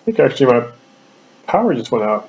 think actually my power just went out.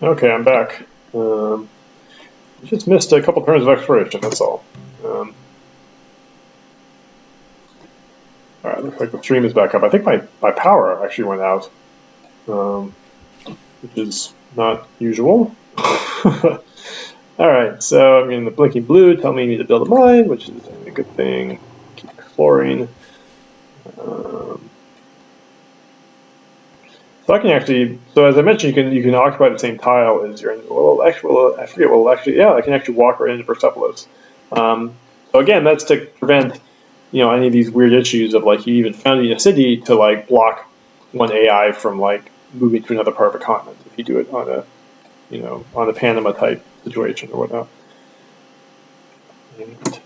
Okay, I'm back. Just missed a couple turns of exploration, that's all. Alright, looks like the stream is back up. I think my power actually went out, which is not usual. Alright, so I'm getting the blinking blue, telling me I need to build a mine, which is a good thing. Keep exploring. So I can actually, so as I mentioned, you can occupy the same tile as your, well, actually, well, I forget, well, actually, yeah, I can actually walk right into Persepolis. So again, that's to prevent, any of these weird issues of like you even founding a city to like block one AI from like moving to another part of a continent if you do it on a, on a Panama type situation or whatnot. And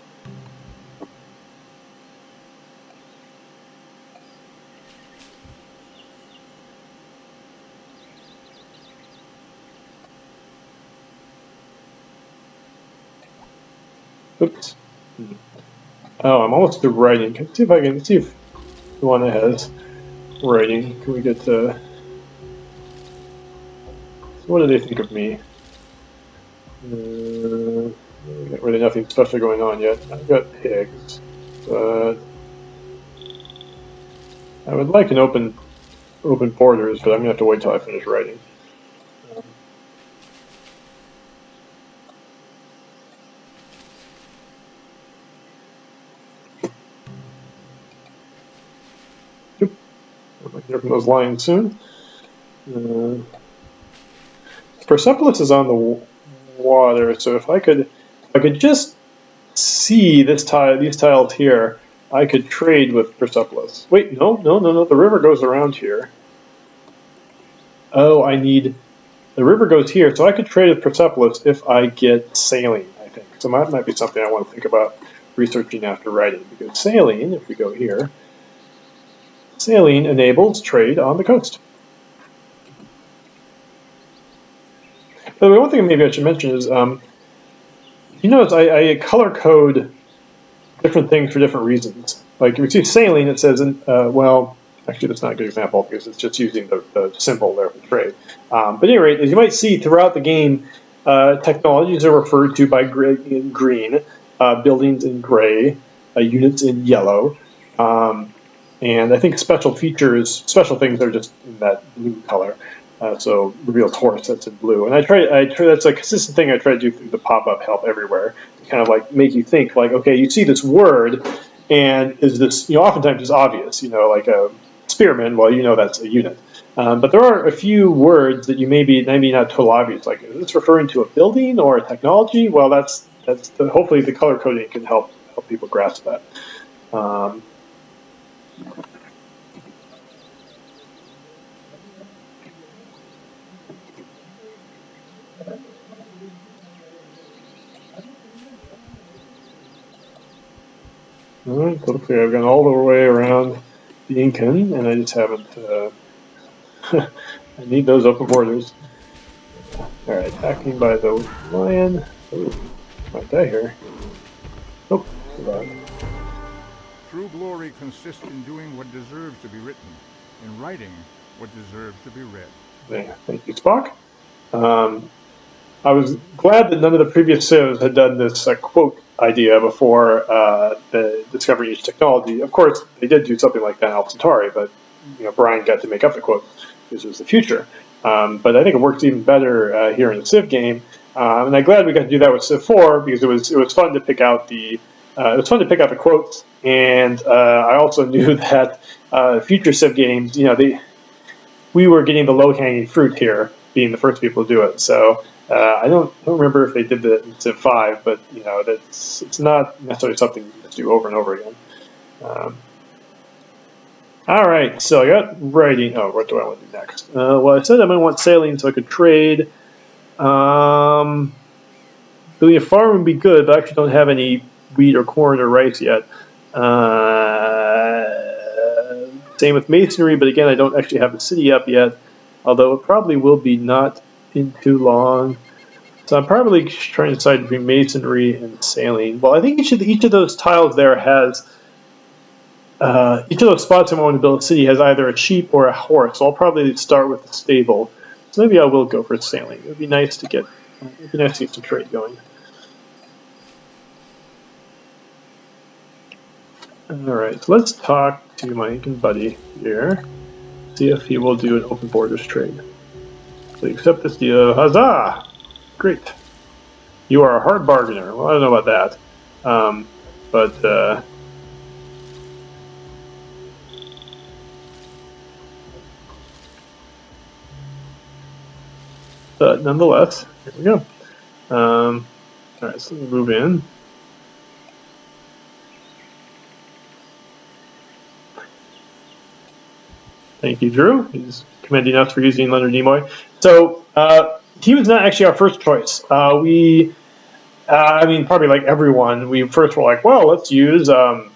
oops. Oh, I'm almost to writing. Can see if I can see if the one that has writing. Can we get to? So what do they think of me? Really nothing special going on yet. I've got pigs, but I would like an open borders, but I'm gonna have to wait till I finish writing. I might hear from those lions soon. Persepolis is on the water, so if I could just see these tiles here, I could trade with Persepolis. Wait, no, the river goes around here. Oh, the river goes here, so I could trade with Persepolis if I get sailing, I think. So that might be something I want to think about researching after writing, because sailing, if we go here, sailing enables trade on the coast. By the way, one thing maybe I should mention is, you notice I color code different things for different reasons. Like if you see sailing, it says, well, actually that's not a good example because it's just using the symbol there for trade. But at any rate, as you might see throughout the game, technologies are referred to by in green, buildings in gray, units in yellow, and I think special things are just in that blue color. So reveals horse, that's in blue. And I try that's a consistent thing I try to do through the pop-up help everywhere, to kind of like make you think like, okay, you see this word, and is this, oftentimes it's obvious, like a spearman, well, that's a unit. But there are a few words that you maybe not totally obvious, like, is this referring to a building or a technology? Well, hopefully the color coding can help people grasp that. Alright, so looks like I've gone all the way around the Incan, and I just haven't, I need those open borders. Alright, attacking by the lion. Ooh, might die here. Nope, survived. True glory consists in doing what deserves to be written, in writing what deserves to be read. Yeah, thank you, Spock. I was glad that none of the previous civs had done this quote idea before the discovering each technology. Of course, they did do something like that in Alpha Centauri, but Brian got to make up the quote because it was the future. But I think it works even better here in the Civ game, and I'm glad we got to do that with Civ 4 because it was fun to pick out the quotes, and I also knew that future Civ games, we were getting the low-hanging fruit here, being the first people to do it. So I don't remember if they did that in Civ 5, but it's not necessarily something you just do over and over again. All right, so I got writing. Oh, what do I want to do next? Well, I said I might want sailing so I could trade. Building a farm would be good, but I actually don't have any wheat or corn or rice yet. Same with masonry, but again, I don't actually have the city up yet, although it probably will be not in too long. So I'm probably trying to decide between masonry and sailing. Well, I think each of those tiles there has each of those spots I want to build a city has either a sheep or a horse. So I'll probably start with the stable. So maybe I will go for sailing. It would be nice to get some trade going. All right, so let's talk to my Incan buddy here. See if he will do an open borders trade. So you accept this deal. Huzzah! Great. You are a hard bargainer. Well, I don't know about that. But nonetheless, here we go. All right, so let me move in. Thank you, Drew. He's commending us for using Leonard Nimoy. So he was not actually our first choice. I mean, probably like everyone, we first were like, well, let's use. Oh,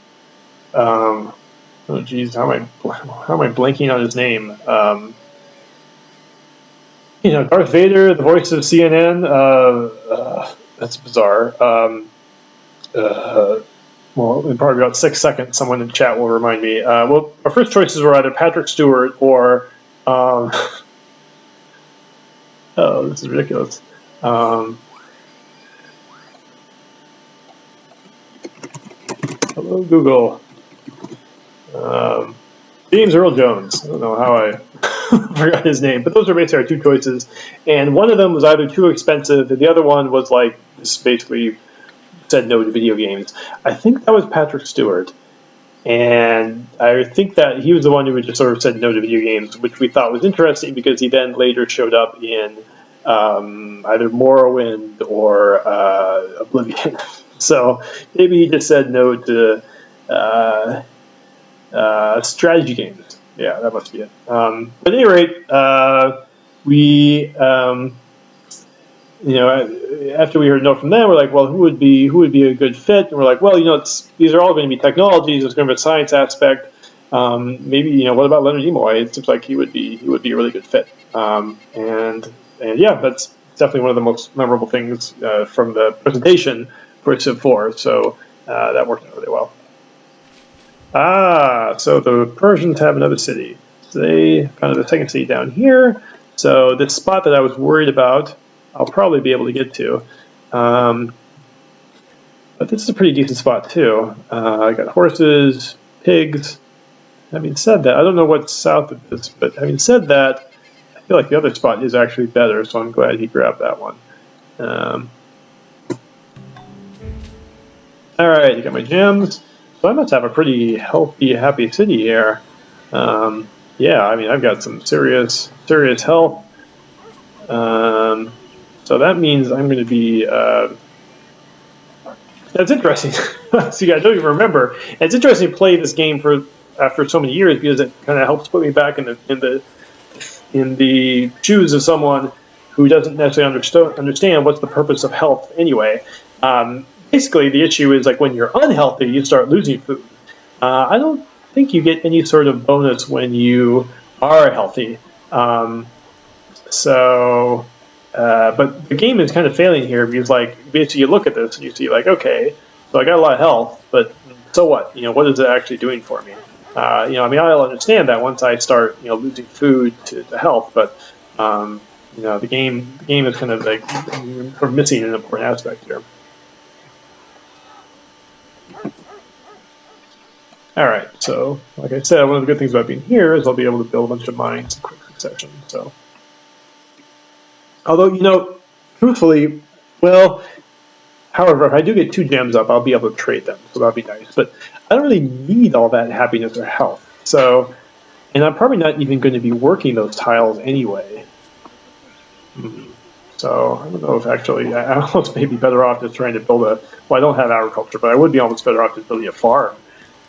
geez, how am I blanking on his name? Darth Vader, the voice of CNN. That's bizarre. Well, in probably about 6 seconds, someone in chat will remind me. Well, our first choices were either Patrick Stewart or. Oh, this is ridiculous. Hello, Google. James Earl Jones. I don't know how I forgot his name, but those are basically our two choices. And one of them was either too expensive, and the other one was like just basically said no to video games. I think that was Patrick Stewart. And I think that he was the one who just sort of said no to video games, which we thought was interesting because he then later showed up in either Morrowind or Oblivion. So maybe he just said no to strategy games. Yeah, that must be it. But at any rate, we after we heard no from them, we're like, well, who would be a good fit? And we're like, well, these are all going to be technologies. There's going to be a science aspect. Maybe what about Leonard Nimoy? It seems like he would be a really good fit. And yeah, that's definitely one of the most memorable things from the presentation for Civ 4. So that worked out really well. So the Persians have another city. So they found the second city down here. So this spot that I was worried about, I'll probably be able to get to. But this is a pretty decent spot too. I got horses, pigs. Having said that, I don't know what's south of this, but having said that, I feel like the other spot is actually better, so I'm glad he grabbed that one. All right, you got my gems. So I must have a pretty healthy, happy city here. Yeah, I mean, I've got some serious health. So that means I'm going to be. That's interesting. See, I don't even remember. And it's interesting to play this game after so many years because it kind of helps put me back in the shoes of someone who doesn't necessarily understand what's the purpose of health anyway. Basically, the issue is like when you're unhealthy, you start losing food. I don't think you get any sort of bonus when you are healthy. But the game is kind of failing here because, like, basically you look at this and you see, like, okay, so I got a lot of health, but so what? What is it actually doing for me? I mean, I'll understand that once I start, losing food to health, but the game is kind of like we're missing an important aspect here. All right, so like I said, one of the good things about being here is I'll be able to build a bunch of mines in quick succession. So, although truthfully, well, however, if I do get 2 gems up, I'll be able to trade them, so that'll be nice. But I don't really need all that happiness or health. So, and I'm probably not even going to be working those tiles anyway. So I don't know if actually I almost may be better off just trying to build well, I don't have agriculture, but I would be almost better off just building a farm,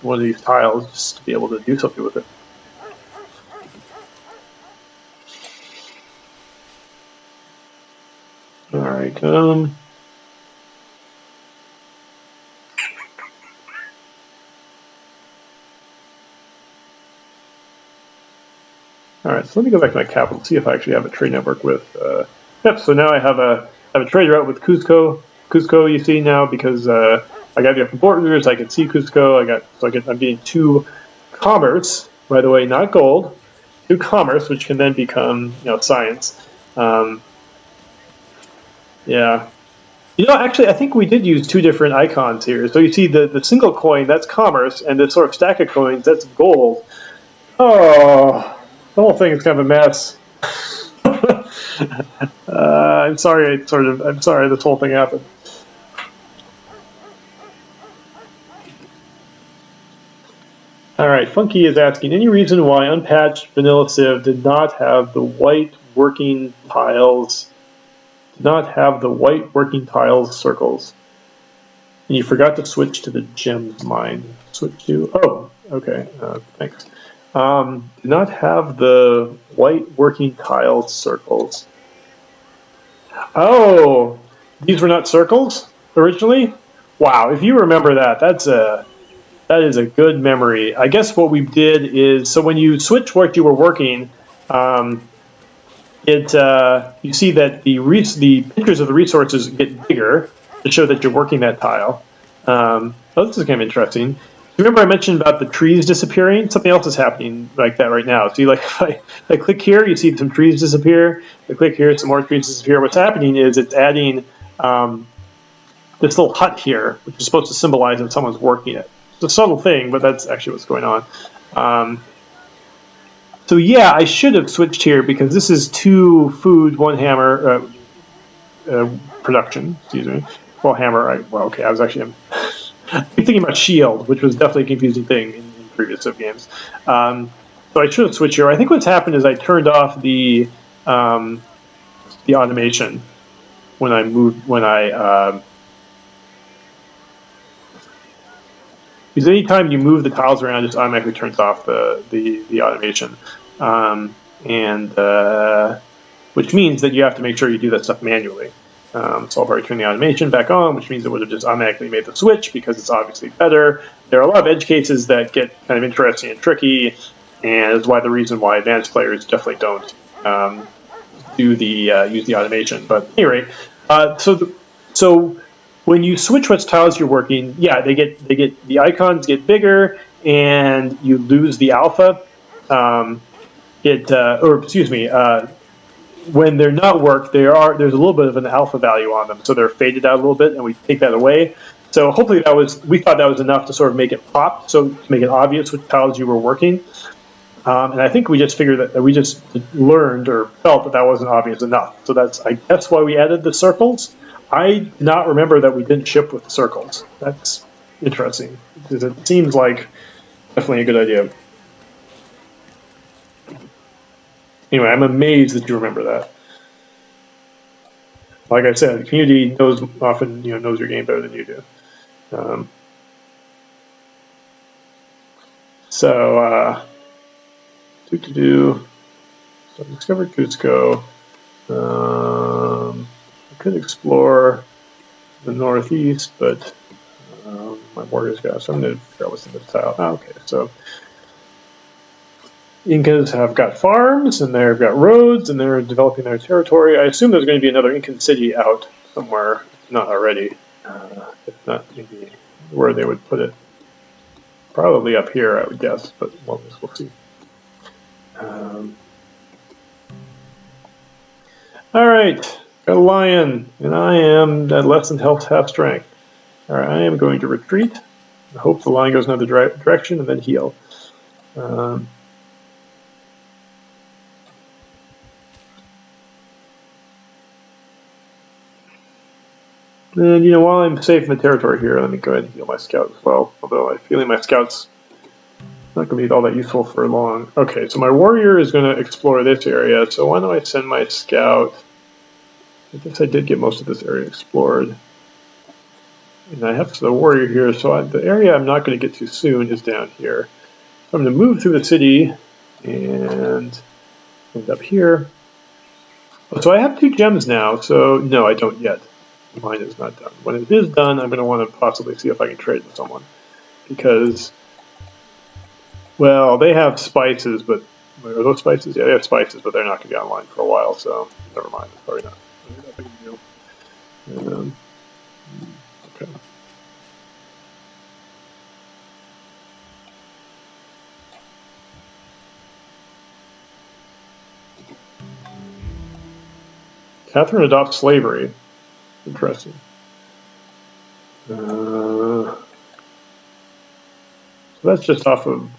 one of these tiles, just to be able to do something with it. right. All right, so let me go back to my capital, see if I actually have a trade network with. Yep. So now I have a trade route with Cusco. Cusco, you see now because I got the borders, I can see Cusco. I'm getting 2 commerce. By the way, not gold. 2 commerce, which can then become science. Yeah. Actually, I think we did use 2 different icons here. So you see the single coin, that's commerce, and the sort of stack of coins, that's gold. Oh, the whole thing is kind of a mess. I'm sorry. I'm sorry this whole thing happened. All right, Funky is asking, any reason why unpatched Vanilla Civ did not have the white working tiles? Did not have the white working tiles circles, and you forgot to switch to the gems mine. Switch to okay. Thanks. Did not have the white working tiles circles. Oh, these were not circles originally? Wow, if you remember that, that is a good memory. I guess what we did is, so when you switch what you were working, um, you see that the pictures of the resources get bigger to show that you're working that tile. This is kind of interesting. Do you remember I mentioned about the trees disappearing? Something else is happening like that right now. See, like if I click here, you see some trees disappear. If I click here, some more trees disappear. What's happening is it's adding this little hut here, which is supposed to symbolize that someone's working it. It's a subtle thing, but that's actually what's going on. So yeah, I should have switched here because this is 2 food, 1 hammer production. Excuse me. Well, hammer. Okay, I was actually thinking about shield, which was definitely a confusing thing in previous Civ games. So I should have switched here. I think what's happened is I turned off the automation when I moved because anytime you move the tiles around, it just automatically turns off the automation, and which means that you have to make sure you do that stuff manually. So I've already turned the automation back on, which means it would have just automatically made the switch because it's obviously better. There are a lot of edge cases that get kind of interesting and tricky, and that's why the reason why advanced players definitely don't use the automation. But at any rate, so when you switch what tiles you're working, yeah, the icons get bigger and you lose the alpha. When they're not worked, there's a little bit of an alpha value on them, so they're faded out a little bit, and we take that away. So hopefully we thought that was enough to sort of make it pop, so to make it obvious which tiles you were working. And I think we just figured that we just learned or felt that wasn't obvious enough. So I guess why we added the circles. I did not remember that we didn't ship with circles. That's interesting because it seems like definitely a good idea. Anyway, I'm amazed that you remember that. Like I said, the community often knows your game better than you do. So I discovered Cusco. I could explore the northeast, but my warriors got. So I'm going to figure out what's in this tile. Okay, so Incas have got farms and they've got roads and they're developing their territory. I assume there's going to be another Incan city out somewhere, if not already. If not, maybe where they would put it. Probably up here, I would guess, but we'll see. All right, got a lion, and I am at less than half strength. All right, I am going to retreat. I hope the lion goes another direction and then heal. And while I'm safe in the territory here, let me go ahead and heal my scout as well. Although I'm feeling my scout's not going to be all that useful for long. Okay, so my warrior is going to explore this area. So why don't I send my scout? I guess I did get most of this area explored. And I have the warrior here, so the area I'm not going to get to soon is down here. So I'm going to move through the city and end up here. So I have 2 gems now, so no, I don't yet. Mine is not done. When it is done, I'm going to want to possibly see if I can trade with someone. Because, well, they have spices, but are those spices? Yeah, they have spices, but they're not going to be online for a while, so never mind. It's probably not that big a deal. Okay. Catherine adopts slavery. Interesting. So that's just off of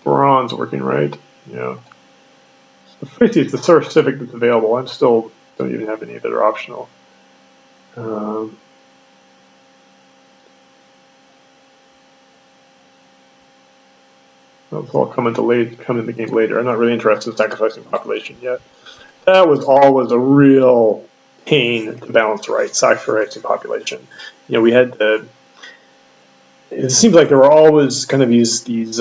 bronze working, right? Yeah. So 50 is the source civic that's available. I still don't even have any that are optional. Those will come into the game later. I'm not really interested in sacrificing population yet. That was always a real pain to balance right, sacrificing population. You know, we had to. It seems like there were always kind of these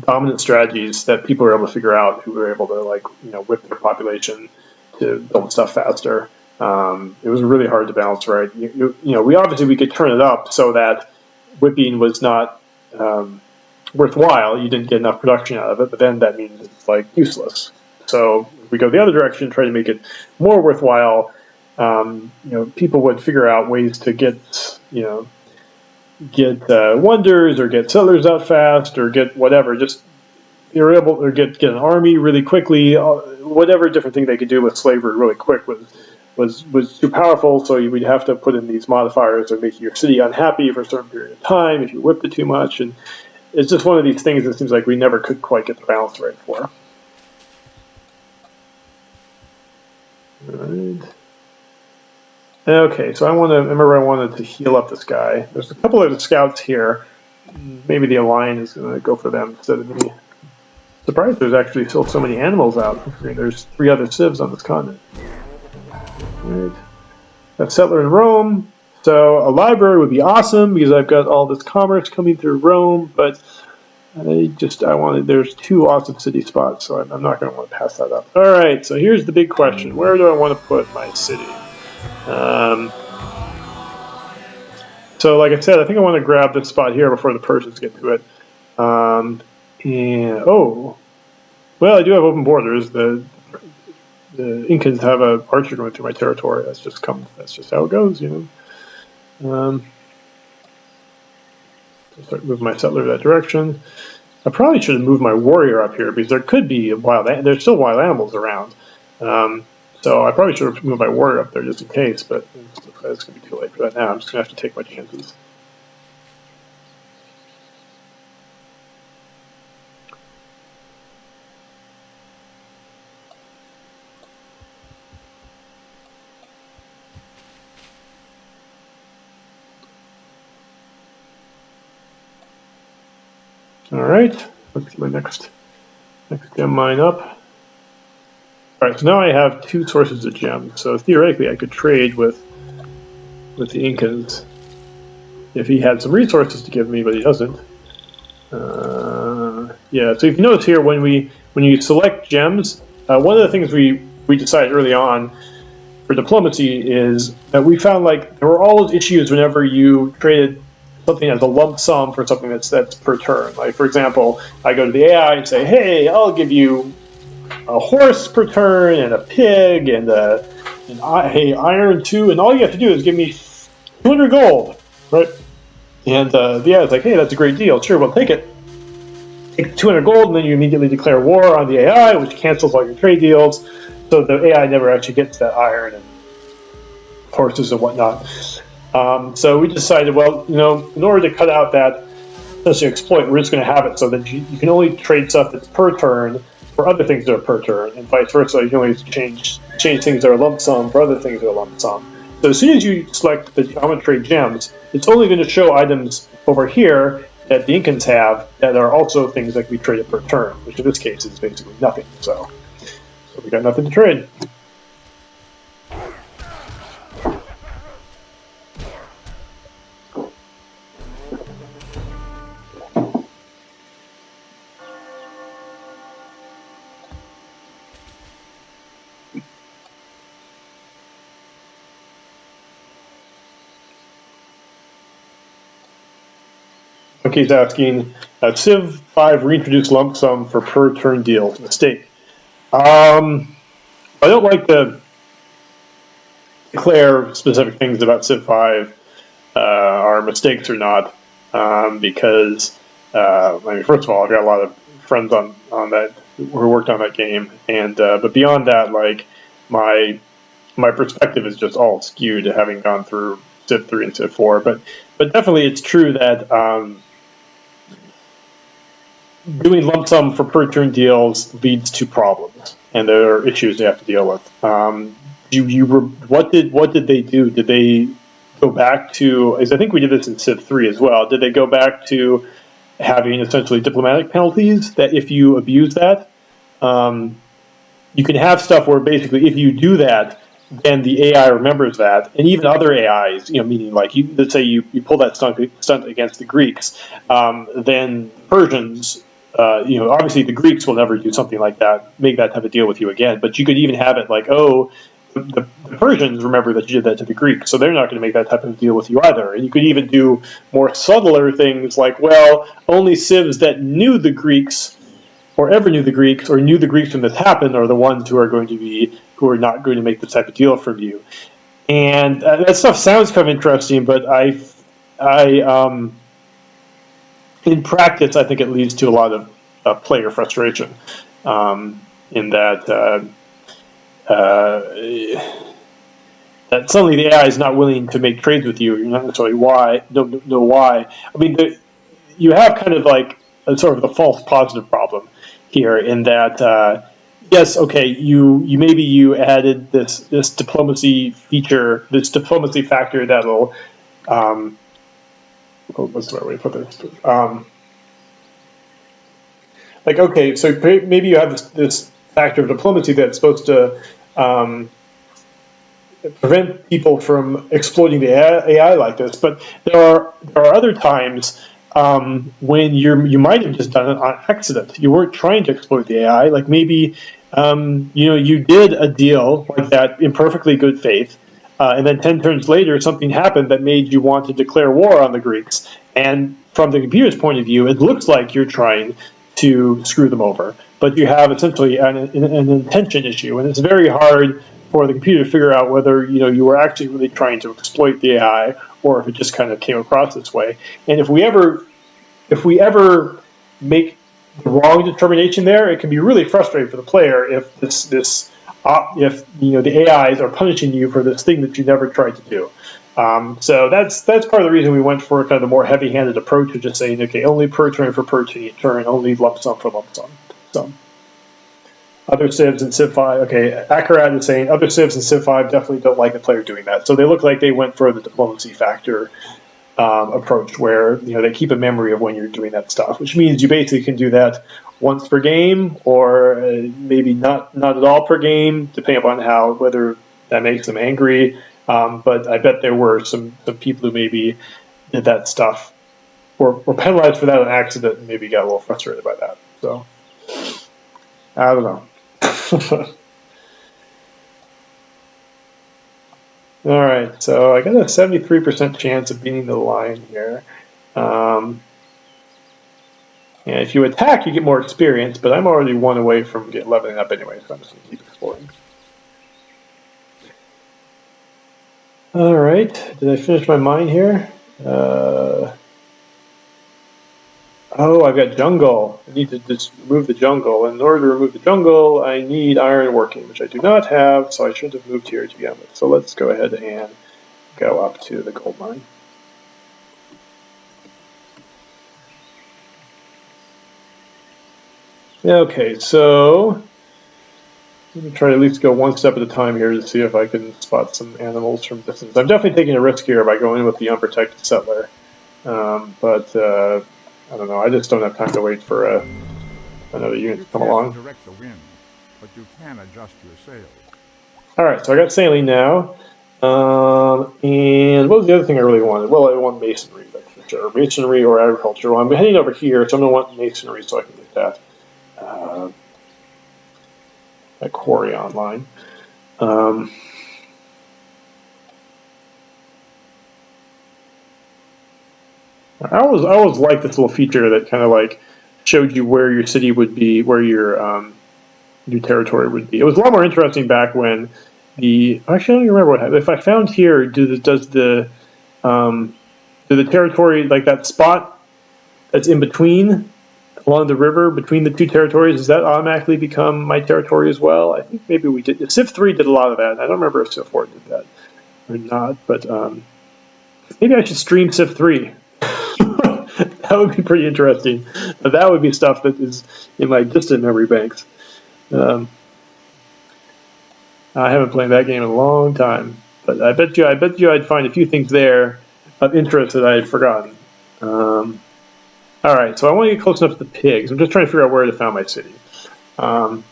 dominant strategies that people were able to figure out who were able to whip their population to build stuff faster. It was really hard to balance right. We could turn it up so that whipping was not worthwhile. You didn't get enough production out of it, but then that means it's like useless. So if we go the other direction, try to make it more worthwhile, people would figure out ways to get wonders or get settlers out fast or get whatever. Just they were able to get an army really quickly. Whatever different thing they could do with slavery really quick was too powerful. So we'd have to put in these modifiers that make your city unhappy for a certain period of time if you whipped it too much. And it's just one of these things that seems like we never could quite get the balance right for. All right. Okay, so I wanted to heal up this guy. There's a couple of the scouts here. Maybe the Alliance is going to go for them instead of me. Surprised there's actually still so many animals out. I mean, there's 3 other civs on this continent. Right. A settler in Rome. So a library would be awesome because I've got all this commerce coming through Rome, but there's 2 awesome city spots, so I'm not going to want to pass that up. All right, so here's the big question. Where do I want to put my city? So like I said, I think I want to grab this spot here before the Persians get to it. Well, I do have open borders. The Incans have an archer going through my territory. That's just how it goes, Start moving my settler that direction. I probably should have moved my warrior up here because there could be there's still wild animals around. So I probably should have moved my warrior up there just in case, but it's going to be too late for that now. I'm just going to have to take my chances. All right, let's get my next gem mine up. All right, so now I have 2 sources of gems. So theoretically, I could trade with the Incans if he had some resources to give me, but he doesn't. Yeah, so if you notice here, when you select gems, one of the things we decided early on for diplomacy is that we found like there were always issues whenever you traded something as a lump sum for something that's per turn. Like for example, I go to the AI and say, hey, I'll give you a horse per turn and a pig and iron too, and all you have to do is give me 200 gold, right? And the AI is like, hey, that's a great deal. Sure, we'll take it. Take 200 gold, and then you immediately declare war on the AI, which cancels all your trade deals. So the AI never actually gets that iron and horses and whatnot. So we decided, well, in order to cut out that essentially exploit, we're just going to have it so that you can only trade stuff that's per turn for other things that are per turn, and vice versa. You can only change things that are lump sum for other things that are lump sum. So as soon as you select the I'm going to trade gems, it's only going to show items over here that the Incans have that are also things that can be traded per turn, which in this case is basically nothing. So we got nothing to trade. Okay, he's asking, Civ 5 reintroduced lump sum for per turn deals. Mistake. I don't like to declare specific things about Civ 5 are mistakes or not, because I mean, first of all, I've got a lot of friends on that who worked on that game, and but beyond that, like my perspective is just all skewed, having gone through Civ 3 and Civ 4. But definitely, it's true that doing lump sum for per turn deals leads to problems, and there are issues they have to deal with. What did they do? Did they go back to? As I think we did this in Civ 3 as well. Did they go back to having essentially diplomatic penalties that if you abuse that, um, you can have stuff where basically if you do that, then the AI remembers that, and even other AIs, meaning like let's say you pull that stunt against the Greeks, then Persians, obviously the Greeks will never do something like that, make that type of deal with you again. But you could even have it like, oh, the Persians remember that you did that to the Greeks, so they're not going to make that type of deal with you either. And you could even do more subtler things like, well, only civs that knew the Greeks or ever knew the Greeks or knew the Greeks when this happened are the ones who are not going to make this type of deal from you. And that stuff sounds kind of interesting, but in practice, I think it leads to a lot of player frustration. In that that suddenly the AI is not willing to make trades with you. You're not necessarily know why. I mean, you have kind of like a sort of the false positive problem here in that yes, okay, you added this diplomacy feature, this diplomacy factor that'll what's the right way to put this? Like okay, so maybe you have this factor of diplomacy that's supposed to prevent people from exploiting the AI like this. But there are other times when you might have just done it on accident. You weren't trying to exploit the AI. Like maybe you did a deal like that in perfectly good faith, and then 10 turns later something happened that made you want to declare war on the Greeks. And from the computer's point of view, it looks like you're trying to screw them over, but you have essentially an intention issue, and it's very hard for the computer to figure out whether you were actually really trying to exploit the AI or if it just kind of came across this way. And if we ever make the wrong determination there, it can be really frustrating for the player if if the AIs are punishing you for this thing that you never tried to do. So that's part of the reason we went for kind of the more heavy-handed approach of just saying, okay, only per turn for per turn, only lump sum for lump sum. So other civs in Civ 5, okay, Akarat is saying other civs in Civ 5 definitely don't like the player doing that. So they look like they went for the diplomacy factor approach where they keep a memory of when you're doing that stuff, which means you basically can do that once per game or maybe not at all per game, depending upon whether that makes them angry. But I bet there were some people who maybe did that stuff or were penalized for that on accident and maybe got a little frustrated by that. So I don't know. All right, so I got a 73% chance of beating the lion here. And if you attack, you get more experience, but I'm already one away from leveling up anyway, so I'm just going to keep exploring. All right, did I finish my mine here? Oh, I've got jungle. I need to just remove the jungle. And in order to remove the jungle, I need iron working, which I do not have, so I shouldn't have moved here to begin with. So let's go ahead and go up to the gold mine. Okay, so let me try to at least go one step at a time here to see if I can spot some animals from distance. I'm definitely taking a risk here by going with the unprotected settler. But I don't know. I just don't have time to wait for another unit to come along. You can't direct the wind, but you can adjust your sails. All right, so I got sailing now. And what was the other thing I really wanted? Well, I want masonry, that's for sure. Masonry or agriculture. Well, I'm heading over here, so I'm going to want masonry so I can get that quarry online. I always liked this little feature that kind of like showed you where your city would be, where your territory would be. It was a lot more interesting back when actually I don't even remember what happened. If I found here, um, do the territory, like that spot that's in between along the river between the two territories, does that automatically become my territory as well? I think maybe we did. Civ 3 did a lot of that. I don't remember if Civ 4 did that or not, but maybe I should stream Civ 3. That would be pretty interesting. But that would be stuff that is in my distant memory banks. Um, I haven't played that game in a long time, but I bet you, I'd find a few things there of interest that I had forgotten. All right, so I want to get close enough to the pigs. I'm just trying to figure out where to found my city. Um,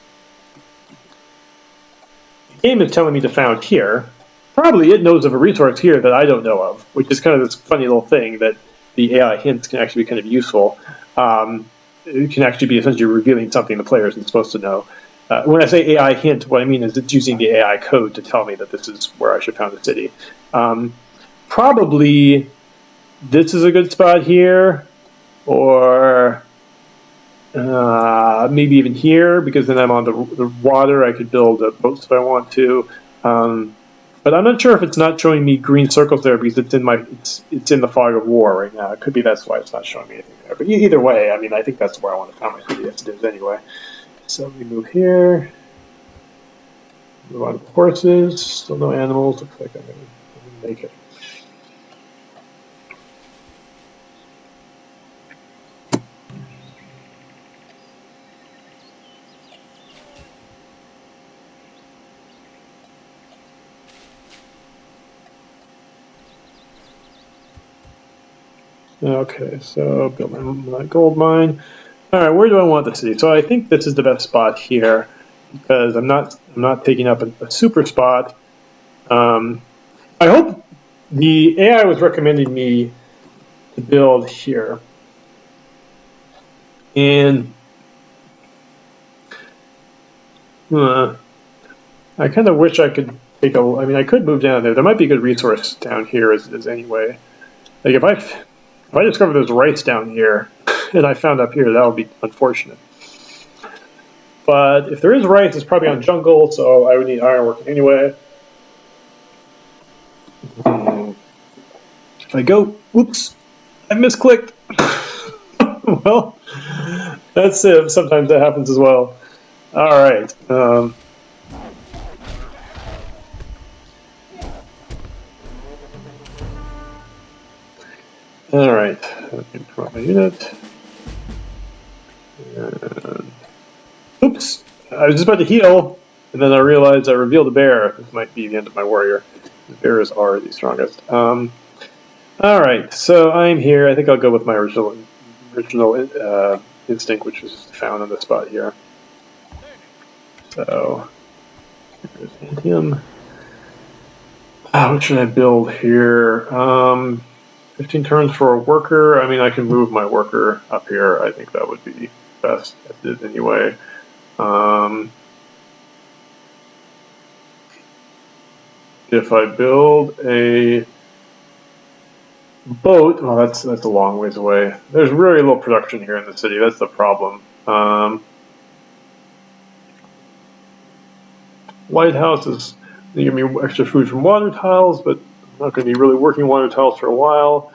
the game is telling me to found here. Probably it knows of a resource here that I don't know of, which is kind of this funny little thing that the AI hints can actually be kind of useful. It can actually be essentially revealing something the player isn't supposed to know. When I say AI hint, what I mean is it's using the AI code to tell me that this is where I should found a city. Probably this is a good spot here, or maybe even here, because then I'm on the water. I could build boats if I want to. But I'm not sure if it's not showing me green circles there because it's in the fog of war right now. It could be that's why it's not showing me anything there. But either way, I mean, I think that's where I want to found my city as it is anyway. So we move here. Move on to the horses. Still no animals. Looks like I'm gonna make it. Okay, so build my gold mine. All right, where do I want the city? So I think this is the best spot here because I'm not taking up a super spot. I hope the AI was recommending me to build here, and I kind of wish I could take a. I mean, I could move down there. There might be a good resource down here as anyway. Like if I discover there's rice down here, and I found up here, that would be unfortunate. But if there is rice, it's probably on jungle, so I would need ironwork anyway. If I go, whoops, I misclicked. Well, that's it. Sometimes that happens as well. All right. All right. Let me promote my unit. And, oops. I was just about to heal, and then I realized I revealed a bear. This might be the end of my warrior. The bears are the strongest. All right. So I'm here. I think I'll go with my original instinct, which was found on the spot here. So there's Antium. What should I build here? 15 turns for a worker. I mean, I can move my worker up here. I think that would be best as it is anyway. If I build a boat, well, that's a long ways away. There's very little production here in the city. That's the problem. Lighthouses, they give me extra food from water tiles, but I'm not going to be really working water tiles for a while.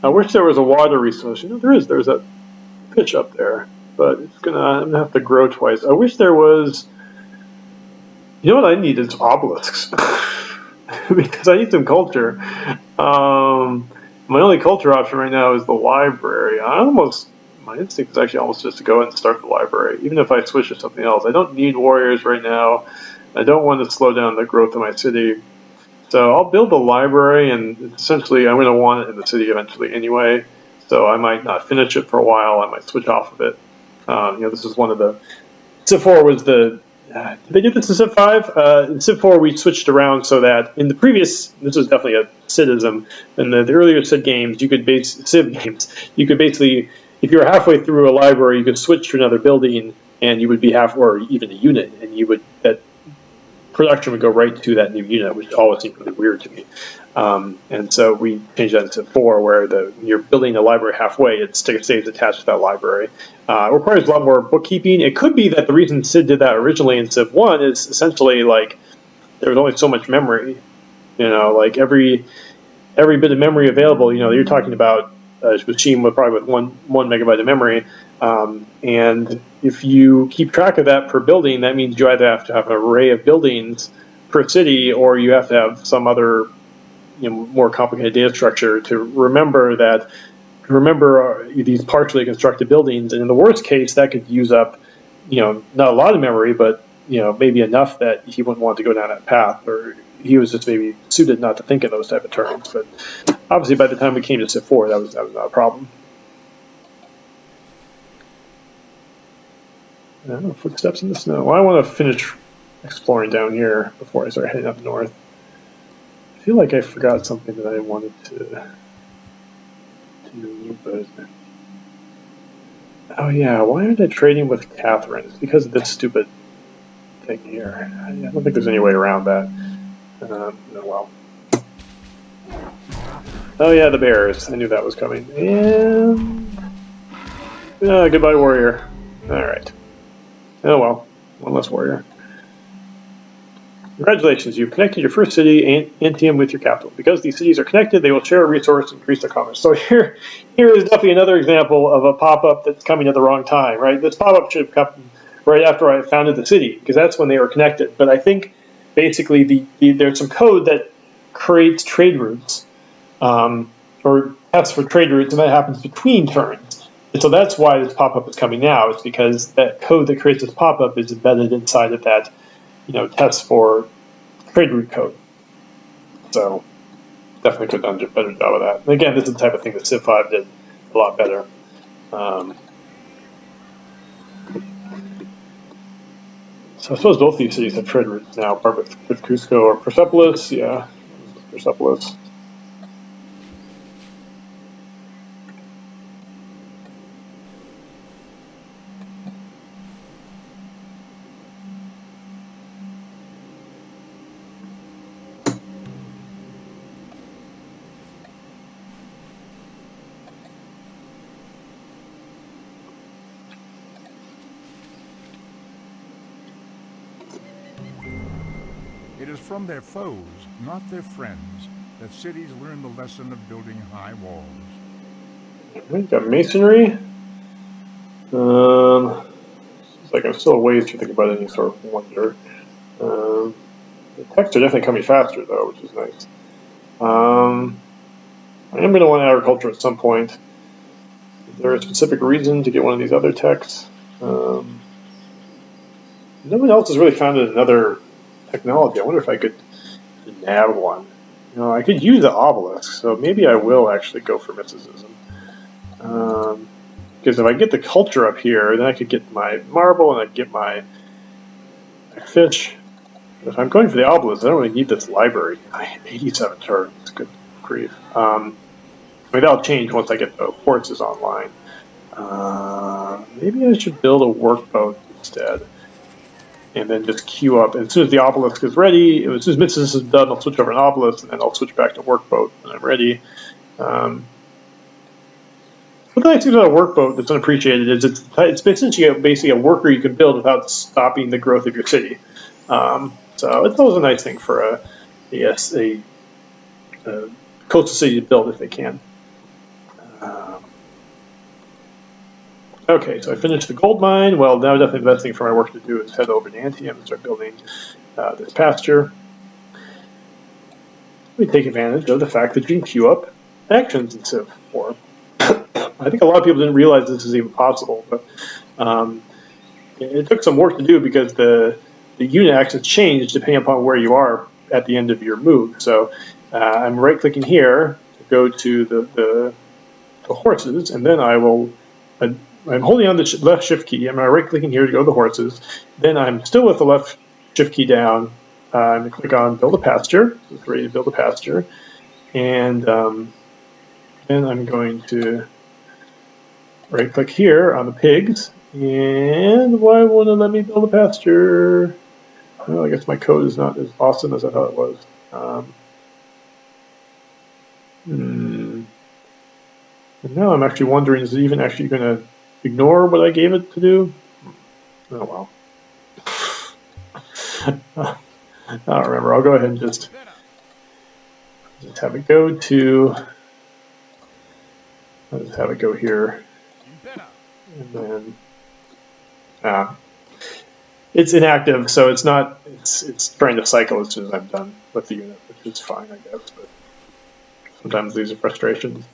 I wish there was a water resource. You know, there's that fish up there, but I'm gonna have to grow twice. I wish there was. You know what I need is obelisks because I need some culture. My only culture option right now is the library. My instinct is actually almost just to go and start the library, even if I switch to something else. I don't need warriors right now. I don't want to slow down the growth of my city. So I'll build a library, and essentially I'm going to want it in the city eventually anyway. So I might not finish it for a while. I might switch off of it. This is one of the Civ 4 was the. Did they do this in Civ 5? In Civ 4, we switched around so that in the previous, this was definitely a Civism, in the earlier Civ games, you could basically, if you were halfway through a library, you could switch to another building, and you would be or even a unit, and you would production would go right to that new unit, which always seemed really weird to me. And so we changed that to 4, where you're building a library halfway, it stays attached to that library. It requires a lot more bookkeeping. It could be that the reason Sid did that originally in Civ 1 is essentially like there was only so much memory. Like every bit of memory available, you're talking about a machine with probably with one megabyte of memory. And if you keep track of that per building, that means you either have to have an array of buildings per city, or you have to have some other more complicated data structure to remember these partially constructed buildings. And in the worst case, that could use up not a lot of memory, but maybe enough that he wouldn't want to go down that path, or he was just maybe suited not to think in those type of terms. But obviously, by the time we came to Civ 4, that was not a problem. Footsteps in the snow. Well, I want to finish exploring down here before I start heading up north. I feel like I forgot something that I wanted to do, but oh yeah, why aren't I trading with Catherine? It's because of this stupid thing here. I don't think there's any way around that. Oh well. Oh yeah, the bears. I knew that was coming. And goodbye, warrior. All right. Oh well, one less warrior. Congratulations, you've connected your first city, Antium, with your capital. Because these cities are connected, they will share a resource and increase their commerce. So here is definitely another example of a pop-up that's coming at the wrong time, right? This pop-up should have come right after I founded the city, because that's when they were connected. But I think basically there's some code that creates trade routes, or tests for trade routes, and that happens between turns. And so that's why this pop-up is coming now. It's because that code that creates this pop-up is embedded inside of that test for trade route code. So definitely could have done a better job of that. And again, this is the type of thing that Civ 5 did a lot better. So I suppose both these cities have trade routes now, part with Cusco or Persepolis. Yeah, Persepolis. It is from their foes, not their friends, that cities learn the lesson of building high walls. We've got masonry. It's like I'm still a ways to think about any sort of wonder. The texts are definitely coming faster though, which is nice. I am going to want agriculture at some point. Is there a specific reason to get one of these other texts? No one else has really found another technology. I wonder if I could nab one. I could use the obelisk, so maybe I will actually go for mysticism. Because if I get the culture up here, then I could get my marble and I'd get my fish. But if I'm going for the obelisk, I don't really need this library. I have 87 turns. Good grief. I mean, that'll change once I get the horses online. Maybe I should build a workboat instead. And then just queue up. And as soon as the obelisk is ready, as soon as mysticism is done, I'll switch over an obelisk, and then I'll switch back to workboat when I'm ready. What the nice thing about a workboat that's unappreciated is it's essentially basically a worker you can build without stopping the growth of your city. So it's always a nice thing for a coastal city to build if they can. Okay, so I finished the gold mine. Well, now definitely the best thing for my work to do is head over to Antium and start building this pasture. We take advantage of the fact that you can queue up actions in Civ 4. I think a lot of people didn't realize this is even possible, but it took some work to do because the unit actions change depending upon where you are at the end of your move. So I'm right-clicking here to go to the horses, and then I'm holding on the left shift key. I'm right-clicking here to go to the horses. Then I'm still with the left shift key down. I'm going to click on Build a Pasture. So it's ready to build a pasture. And then I'm going to right-click here on the pigs. And why won't it let me build a pasture? Well, I guess my code is not as awesome as I thought it was. And now I'm actually wondering, is it even actually going to ignore what I gave it to do? Oh, well. I don't remember. I'll go ahead and just have it go to, I'll just have it go here. And then, it's inactive, so it's not, it's trying to cycle as soon as I'm done with the unit, which is fine, I guess, but sometimes these are frustrations.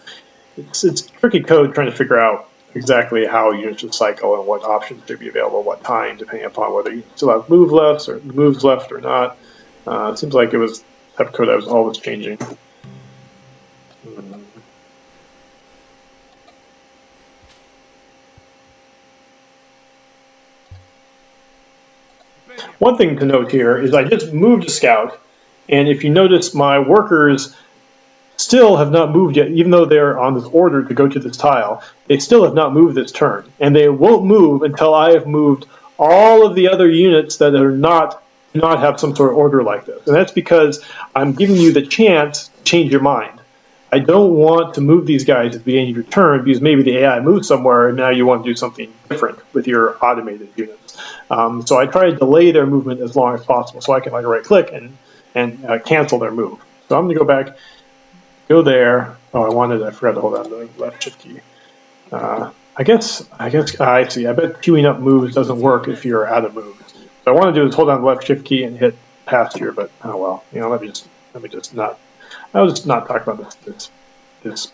It's tricky code trying to figure out exactly how units should cycle and what options should be available, what time, depending upon whether you still have moves left or not. It seems like it was type of code that was always changing. One thing to note here is I just moved a scout, and if you notice, my workers still have not moved yet, even though they're on this order to go to this tile. They still have not moved this turn, and they won't move until I have moved all of the other units that are not do not have some sort of order like this. And that's because I'm giving you the chance to change your mind. I don't want to move these guys at the beginning of your turn because maybe the AI moves somewhere and now you want to do something different with your automated units. So I try to delay their movement as long as possible so I can like right click and cancel their move. So I'm going to go back, go there. Oh, I forgot to hold down the left shift key. I see. I bet queuing up moves doesn't work if you're out of moves. So I want to do is hold down the left shift key and hit pasture, but oh well. Let me just not. I'll just not talk about this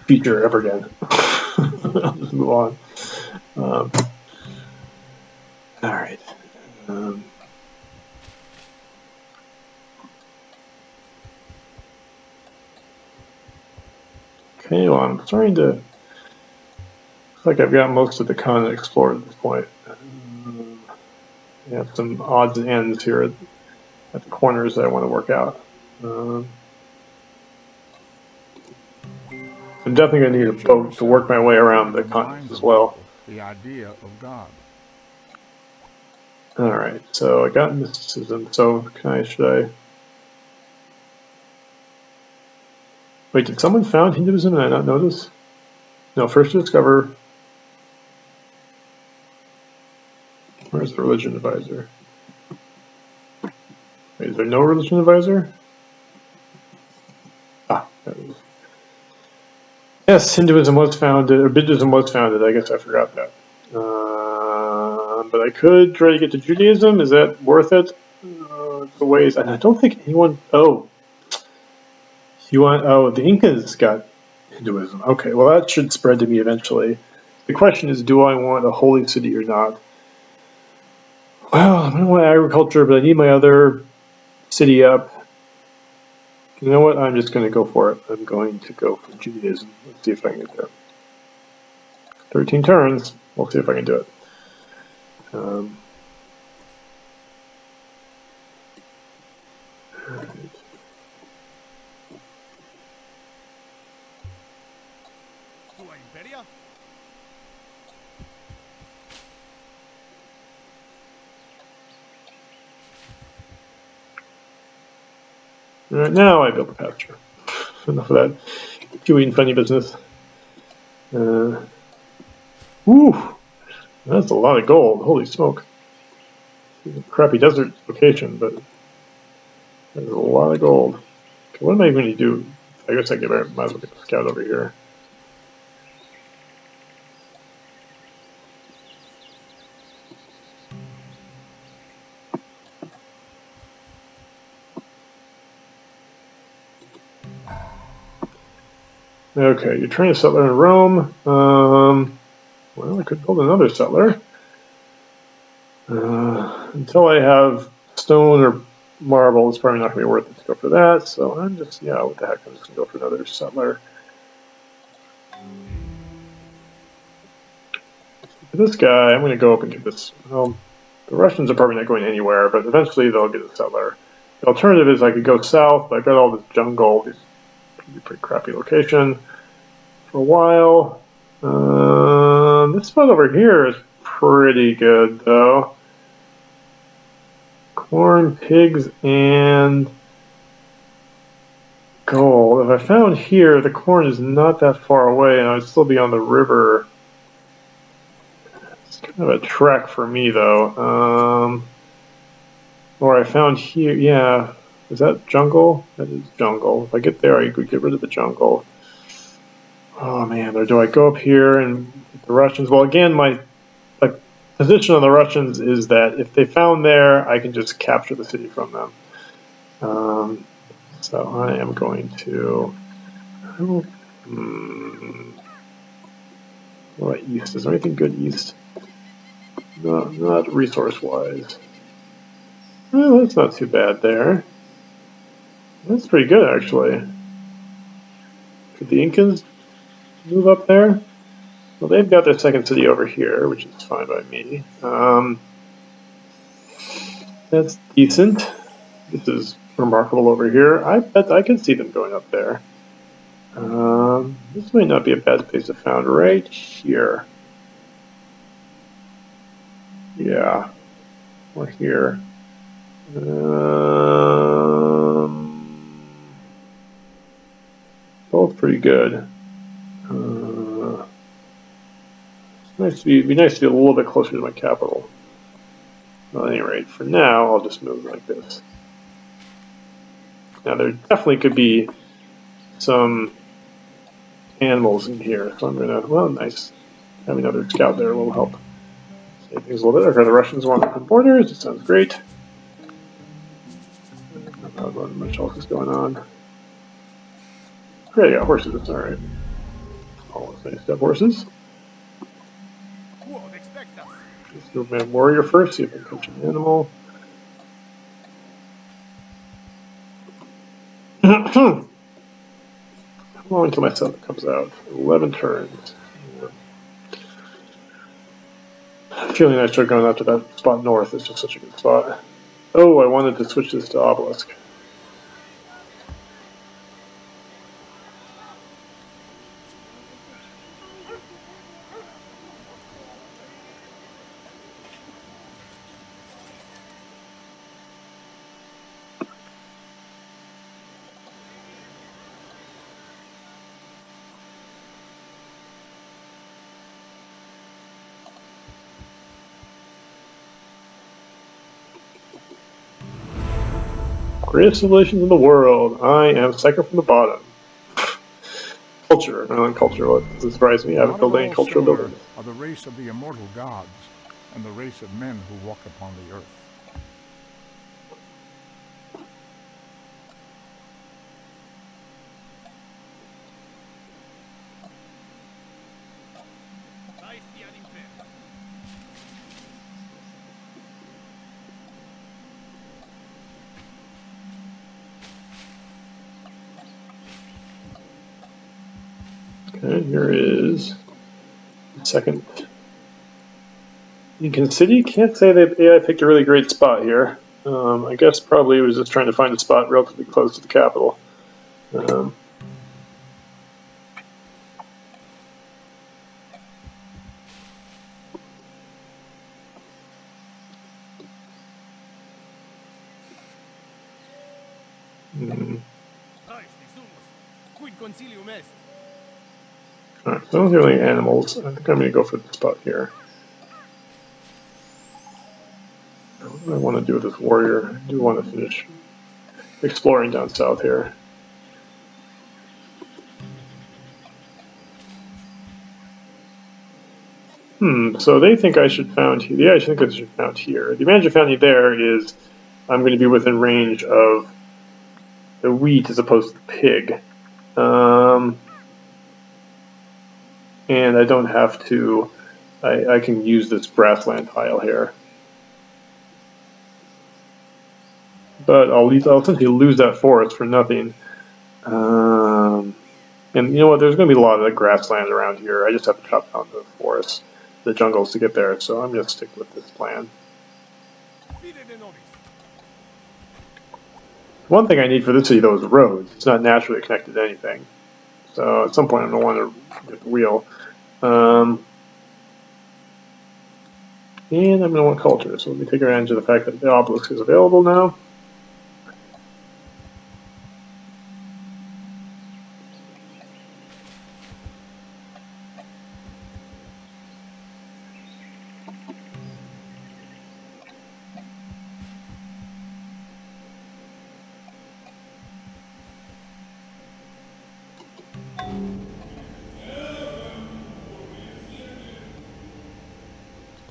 feature ever again. I'll just move on. All right. Okay. Well, I'm starting to. Looks like I've got most of the continent explored at this point. I have some odds and ends here at the corners that I want to work out. I'm definitely going to need a boat to work my way around the continents as well. The idea of God. All right, so I got mysticism. So should I? Wait, did someone found Hinduism and I not notice? No, first to discover. Where's the religion advisor? Wait, is there no religion advisor? Ah, there it is. Yes, Hinduism was founded, or Buddhism was founded. I guess I forgot that. But I could try to get to Judaism. Is that worth it? The ways, and I don't think anyone. Oh, the Incas got Hinduism. Okay, well that should spread to me eventually. The question is, do I want a holy city or not? Well, I don't want agriculture, but I need my other city up. You know what? I'm just going to go for it. I'm going to go for Judaism. Let's see if I can get there. 13 turns. We'll see if I can do it. All right. All right, now I built a pasture. Enough of that queuing funny business. Ooh, that's a lot of gold. Holy smoke. It's a crappy desert location, but there's a lot of gold. Okay, what am I going to do? I guess might as well get the scout over here. Okay, you're trying to settle in Rome. Well, I could build another settler. Until I have stone or marble, it's probably not going to be worth it to go for that. So I'm just, what the heck, I'm just going to go for another settler. For this guy, I'm going to go up and get this. Well, the Russians are probably not going anywhere, but eventually they'll get a settler. The alternative is I could go south, but I've got all this jungle. This pretty crappy location for a while. This spot over here is pretty good, though. corn, pigs, and gold. If I found here, the corn is not that far away, and I'd still be on the river. It's kind of a trek for me, though. Or I found here, yeah. Is that jungle? That is jungle. If I get there, I could get rid of the jungle. Oh man, or do I go up here and get the Russians? Well, again, my position on the Russians is that if they found there, I can just capture the city from them. So I am going to. What about east? Is there anything good east? No, not resource-wise. Well, that's not too bad there. That's pretty good, actually. Could the Incans move up there? Well, they've got their second city over here, which is fine by me. That's decent. This is remarkable over here. I bet I can see them going up there. This might not be a bad place to found right here. Yeah, or here. Both pretty good. It's nice to be nice to be a little bit closer to my capital. Well, at any rate, for now, I'll just move like this. Now, there definitely could be some animals in here, so I'm gonna. Well, nice. Having another scout there will help save things a little bit. Okay, the Russians want open borders. It sounds great. Not much else is going on. Great, I got horses. That's all right. All those nice to have horses. Let's do my warrior first. See if I can catch an animal. How long until my settlement comes out? 11 turns. Feeling I should have gone out to that spot north. It's just such a good spot. Oh, I wanted to switch this to obelisk. Greatest civilizations in the world. I am second from the bottom. Culture. No, culture. What doesn't surprise me. I haven't built any cultural buildings. Are the race of the immortal gods and the race of men who walk upon the earth. Okay, here is the second Lincoln City. Can't say that AI picked a really great spot here. I guess probably it was just trying to find a spot relatively close to the capital. Alright, so I don't hear any animals. I think I'm going to go for the spot here. What do I want to do with this warrior? I do want to finish exploring down south here. So they think I should found here. Yeah, I think I should found here. The advantage of founding there is I'm going to be within range of the wheat as opposed to the pig. And I don't have to, I can use this grassland tile here. But I'll essentially lose that forest for nothing. And you know what, there's going to be a lot of the grassland around here. I just have to chop down the forest, the jungles to get there, so I'm going to stick with this plan. One thing I need for this city, though, is roads. It's not naturally connected to anything. So at some point I'm going to want to get the wheel. And I'm going to want culture, so let me take advantage of the fact that the obelisk is available now.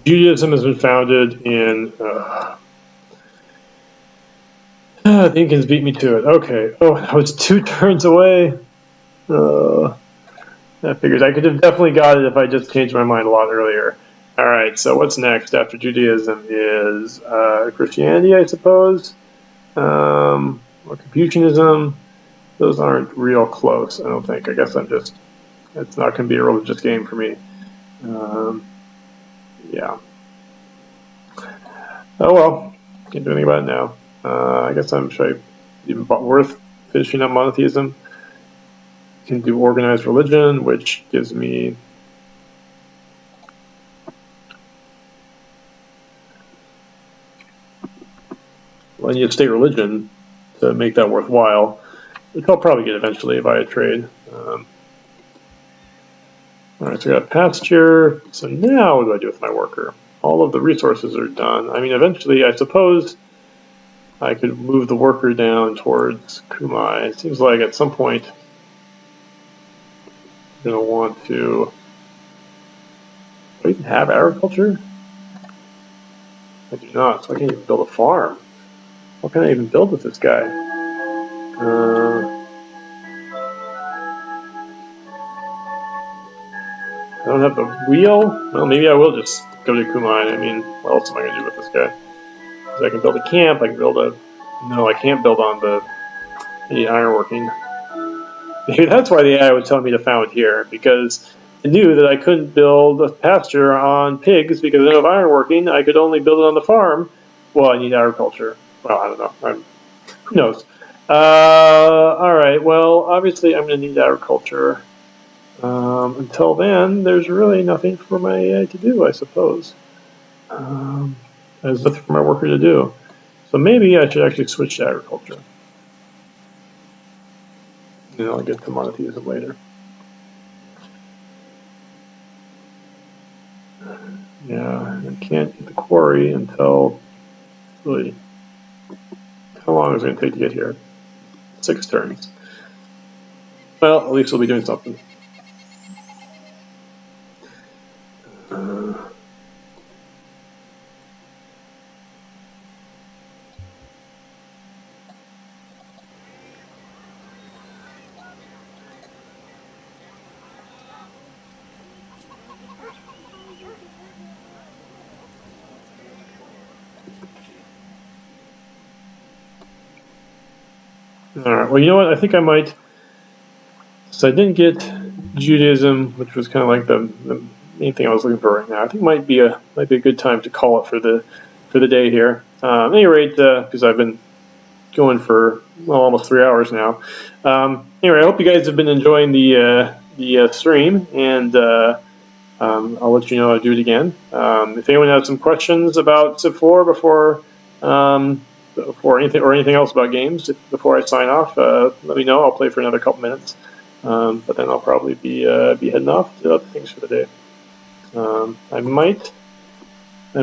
Judaism has been founded in... the Incans beat me to it. Okay. Oh, I was 2 turns away. That figures. I could have definitely got it if I just changed my mind a lot earlier. All right, so what's next after Judaism is Christianity, I suppose, or Confucianism. Those aren't real close, I don't think. I guess it's not going to be a religious game for me. Yeah. Oh well, can't do anything about it now. I guess should I even worth finishing up monotheism? Can do organized religion, which gives me I need a state religion to make that worthwhile, which I'll probably get eventually via trade. All right, so I got a pasture. So now what do I do with my worker? All of the resources are done. I mean, eventually, I suppose I could move the worker down towards Kumai. It seems like at some point I'm going to want to... Do I even have agriculture? I do not, so I can't even build a farm. What can I even build with this guy? I don't have the wheel? Well, maybe I will just go to Kumai. I mean, what else am I going to do with this guy? Because I can build a camp, I can build a... No, I can't build on the ironworking. Maybe that's why the AI was telling me to found here, because it knew that I couldn't build a pasture on pigs because I don't have ironworking. I could only build it on the farm. Well, I need agriculture. Well, I don't know. Who knows? All right. Well, obviously, I'm going to need agriculture. Until then, there's really nothing for my AI to do, I suppose. There's nothing for my worker to do. So maybe I should actually switch to agriculture. And I'll get to monotheism later. Yeah, I can't get the quarry until really. How long is it going to take to get here? 6 turns. Well, at least we'll be doing something. All right. Well, you know what? I think I might. So I didn't get Judaism, which was kind of like the main thing I was looking for right now. I think might be a good time to call it for the day here. At any rate, because I've been going for almost 3 hours now. Anyway, I hope you guys have been enjoying the stream, and I'll let you know I'll do it again. If anyone has some questions about Civ 4 before anything else about games, before I sign off, let me know. I'll play for another couple minutes, but then I'll probably be heading off to other things for the day. I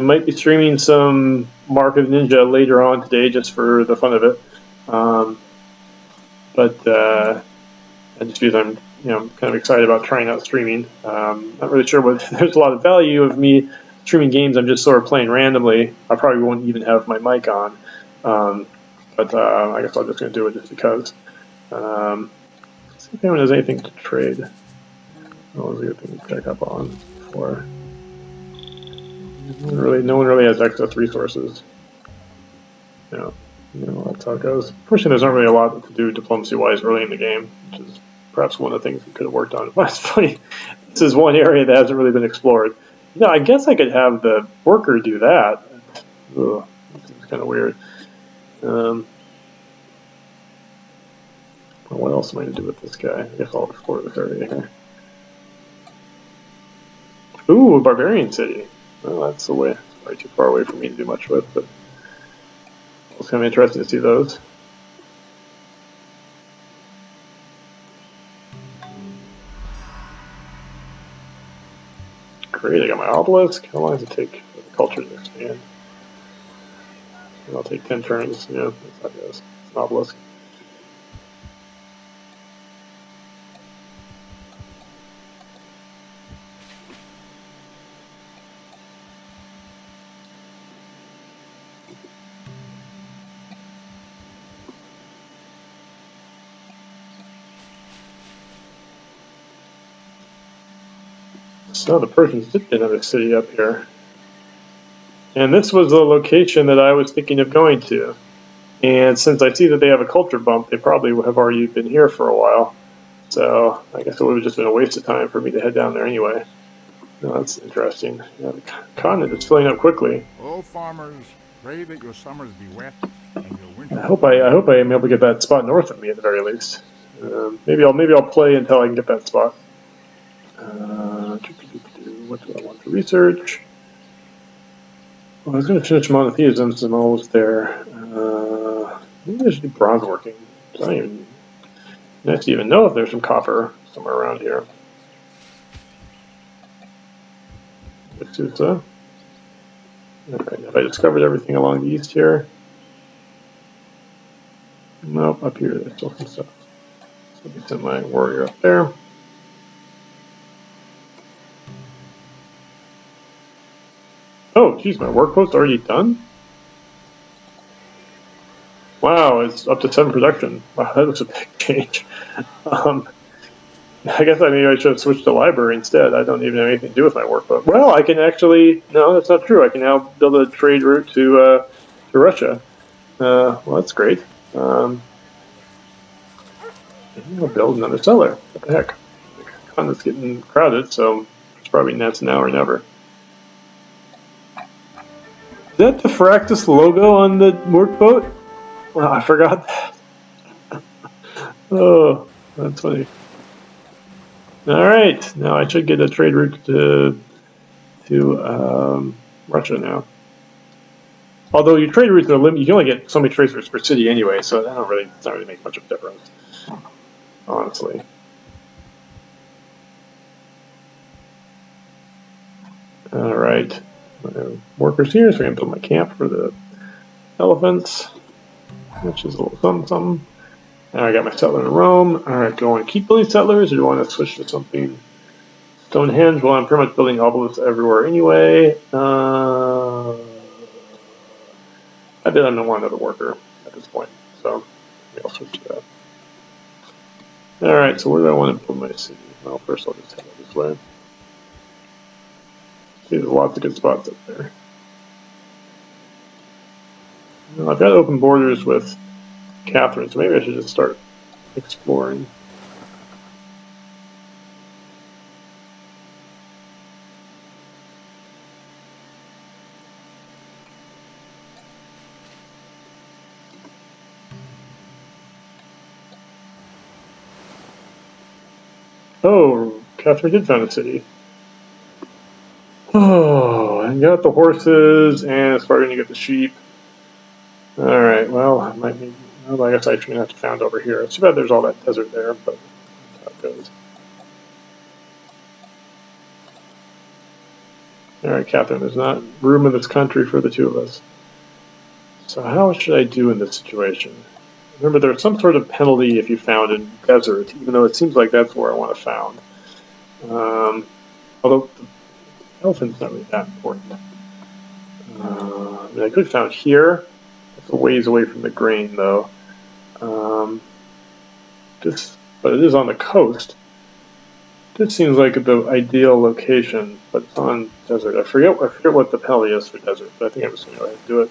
might be streaming some Mark of Ninja later on today, just for the fun of it. But just because I'm kind of excited about trying out streaming. Not really sure whether there's a lot of value of me streaming games I'm just sort of playing randomly. I probably won't even have my mic on. But I guess I'm just going to do it just because. See if anyone has anything to trade. That was a good thing to check up on for. No one really has excess resources. That's how it goes. Fortunately, there's not really a lot to do diplomacy-wise early in the game, which is perhaps one of the things we could have worked on. But it's funny, this is one area that hasn't really been explored. I guess I could have the worker do that. Ugh, it's kind of weird. What else am I going to do with this guy? I guess I'll explore this area here. Ooh, a barbarian city. Well, that's the way probably too far away for me to do much with, but it's kind of interesting to see those. Great, I got my obelisk. How long does it take for the culture to expand? I'll take 10 turns. Yeah, that's how it goes. It's an obelisk. So the Persians did get another city up here. And this was the location that I was thinking of going to. And since I see that they have a culture bump, they probably have already been here for a while. So I guess it would have just been a waste of time for me to head down there anyway. No, that's interesting. Yeah, the continent is filling up quickly. Oh, farmers, pray that your summers be wet and your winters I hope dry. I am able to get that spot north of me at the very least. Maybe I'll play until I can get that spot. What do I want to research? Well, I was going to finish monotheism since I'm almost there. Maybe I should do bronze working. I don't even nice to even know if there's some copper somewhere around here. Susa. Alright, have I discovered everything along the east here? Nope, up here there's still some stuff. So let me send my warrior up there. Oh, geez, my work post's already done? Wow, it's up to 7 production. Wow, that was a big change. I guess maybe I should have switched to library instead. I don't even have anything to do with my workbook. Well, I can actually, no, that's not true. I can now build a trade route to Russia. Well, that's great. I'm going to build another cellar. What the heck? The continent's getting crowded, so it's probably that's now or never. Is that the Fractus logo on the workboat? Well, I forgot that. Oh, that's funny. All right, now I should get a trade route to Russia now. Although your trade routes are limited, you can only get so many trade routes per city anyway, so that it's not really make much of a difference, honestly. All right, workers here, so I can build my camp for the elephants, which is a little something. Now I got my settler in Rome. All right, do I want to keep building settlers, or do I want to switch to something? Stonehenge. Well, I'm pretty much building obelisks everywhere anyway. I bet I don't want another worker at this point, so maybe I'll switch to that. All right, so where do I want to build my city? Well, first I'll just head out this way. See, there's lots of good spots up there. Well, I've got open borders with Catherine, so maybe I should just start exploring. Oh, Catherine did found a city. Oh, I got the horses, and it's starting to get the sheep. All right, well, I might need. Well, I guess I'm gonna have to found over here. It's too bad there's all that desert there, but that's how it goes. All right, Catherine, there's not room in this country for the two of us. So how should I do in this situation? Remember, there's some sort of penalty if you found in desert, even though it seems like that's where I want to found. Although the elephant's not really that important. I mean, I could have found here. It's a ways away from the grain, though. But it is on the coast. This seems like the ideal location, but it's on desert. I forget what the penalty is for desert, but I think I'm just going to go ahead and do it.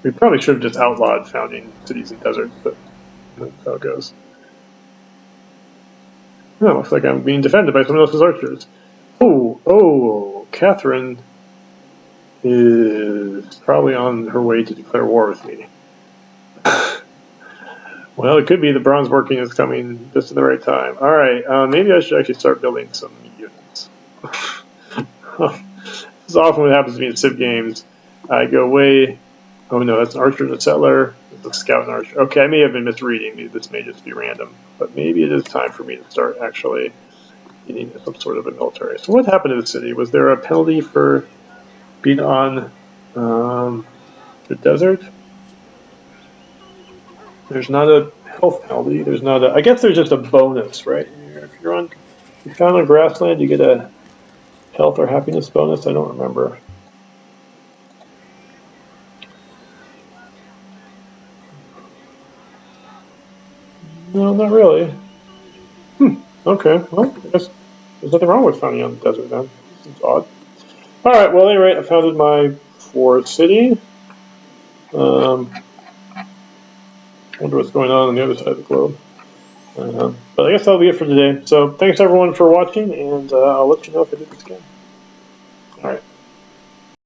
We probably should have just outlawed founding cities in deserts, but that's how it goes. Oh, looks like I'm being defended by someone else's archers. Oh, Catherine is probably on her way to declare war with me. Well, it could be the bronze working is coming just at the right time. All right, maybe I should actually start building some units. This is often what happens to me in Civ games. I go way. Oh no, that's an archer and a settler. It's a scout and archer. Okay, I may have been misreading. Maybe this may just be random, but maybe it is time for me to start actually getting some sort of a military. So what happened to the city? Was there a penalty for being on the desert? There's not a health penalty. There's not a. I guess there's just a bonus, right? If you're on, if you found on grassland, you get a health or happiness bonus. I don't remember. No, not really. Okay. Well, I guess there's nothing wrong with founding on the desert then. Seems odd. All right. Well, at any rate, I founded my fourth city. Wonder what's going on the other side of the globe. But I guess that'll be it for today. So thanks everyone for watching, and I'll let you know if I do this again. All right.